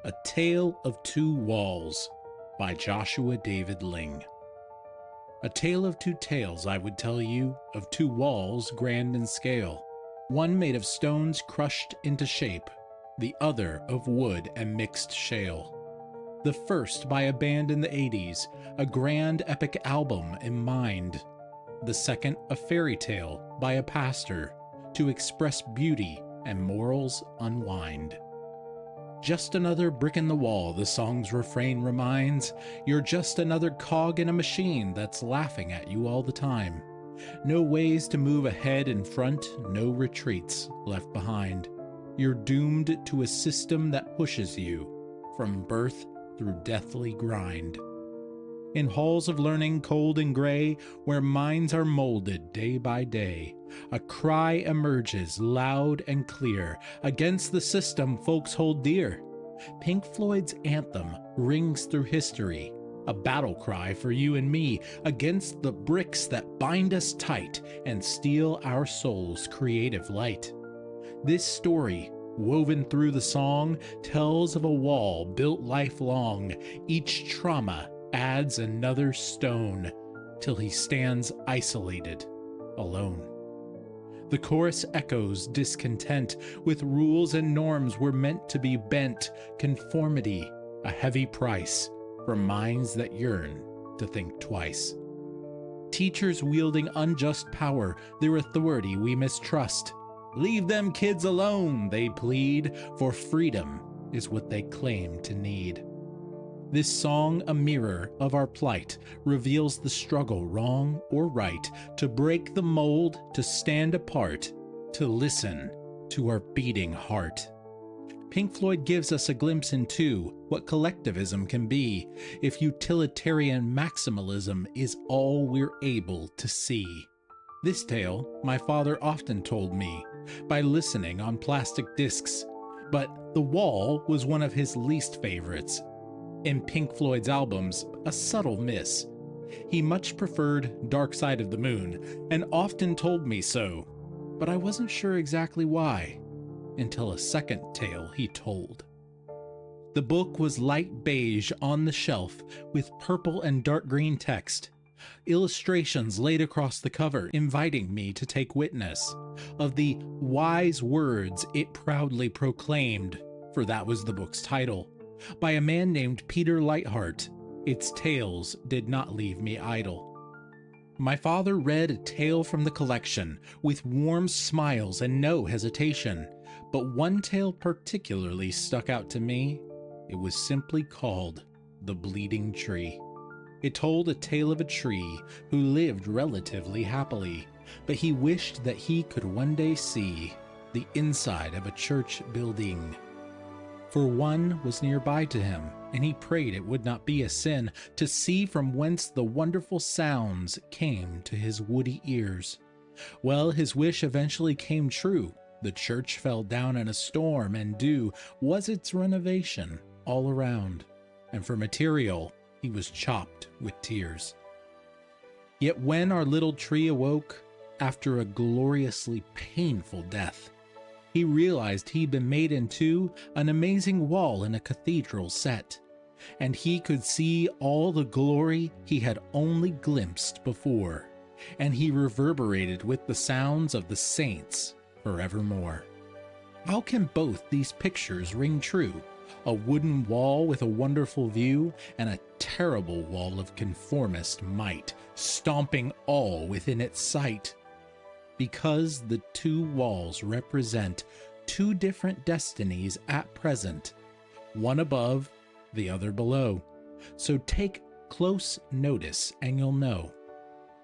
A Tale of Two Walls by Joshua David Ling. A tale of two tales I would tell you, of two walls grand in scale, one made of stones crushed into shape, the other of wood and mixed shale. The first by a band in the 80s, a grand epic album in mind. The second a fairy tale by a pastor, to express beauty and morals unwind. Just another brick in the wall, the song's refrain reminds. You're just another cog in a machine that's laughing at you all the time. No ways to move ahead in front, no retreats left behind. You're doomed to a system that pushes you from birth through deathly grind. In halls of learning cold and gray, where minds are molded day by day, a cry emerges loud and clear against the system folks hold dear. Pink Floyd's anthem rings through history, a battle cry for you and me against the bricks that bind us tight and steal our soul's creative light. This story, woven through the song, tells of a wall built lifelong. Each trauma adds another stone till he stands isolated, alone. The chorus echoes discontent with rules and norms were meant to be bent. Conformity, a heavy price for minds that yearn to think twice. Teachers wielding unjust power, their authority we mistrust. Leave them kids alone, they plead, for freedom is what they claim to need. This song, a mirror of our plight, reveals the struggle, wrong or right, to break the mold, to stand apart, to listen to our beating heart. Pink Floyd gives us a glimpse into what collectivism can be if utilitarian maximalism is all we're able to see. This tale my father often told me by listening on plastic discs, but The Wall was one of his least favorites. In Pink Floyd's albums, a subtle miss. He much preferred Dark Side of the Moon, and often told me so, but I wasn't sure exactly why, until a second tale he told. The book was light beige on the shelf, with purple and dark green text. Illustrations laid across the cover, inviting me to take witness of the wise words it proudly proclaimed, for that was the book's title. By a man named Peter Leithart, its tales did not leave me idle. My father read a tale from the collection with warm smiles and no hesitation, but one tale particularly stuck out to me. It was simply called The Bleeding Tree. It told a tale of a tree who lived relatively happily, but he wished that he could one day see the inside of a church building. For one was nearby to him, and he prayed it would not be a sin to see from whence the wonderful sounds came to his woody ears. Well, his wish eventually came true. The church fell down in a storm, and due was its renovation all around, and for material he was chopped with tears. Yet when our little tree awoke, after a gloriously painful death, he realized he'd been made into an amazing wall in a cathedral set, and he could see all the glory he had only glimpsed before, and he reverberated with the sounds of the saints forevermore. How can both these pictures ring true? A wooden wall with a wonderful view, and a terrible wall of conformist might, stomping all within its sight. Because the two walls represent two different destinies at present, one above, the other below. So take close notice and you'll know.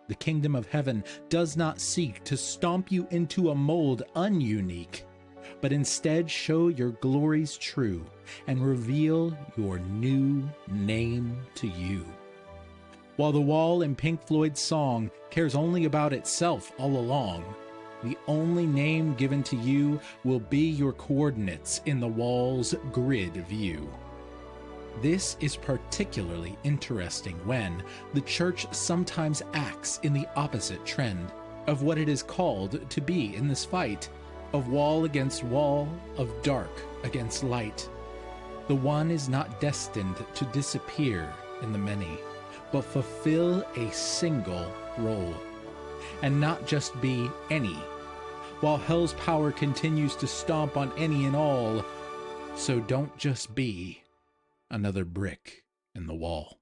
The kingdom of heaven does not seek to stomp you into a mold ununique, but instead show your glories true and reveal your new name to you. While the wall in Pink Floyd's song cares only about itself all along, the only name given to you will be your coordinates in the wall's grid view. This is particularly interesting when the church sometimes acts in the opposite trend of what it is called to be in this fight of wall against wall, of dark against light. The one is not destined to disappear in the many, but fulfill a single role, and not just be any, while hell's power continues to stomp on any and all. So don't just be another brick in the wall.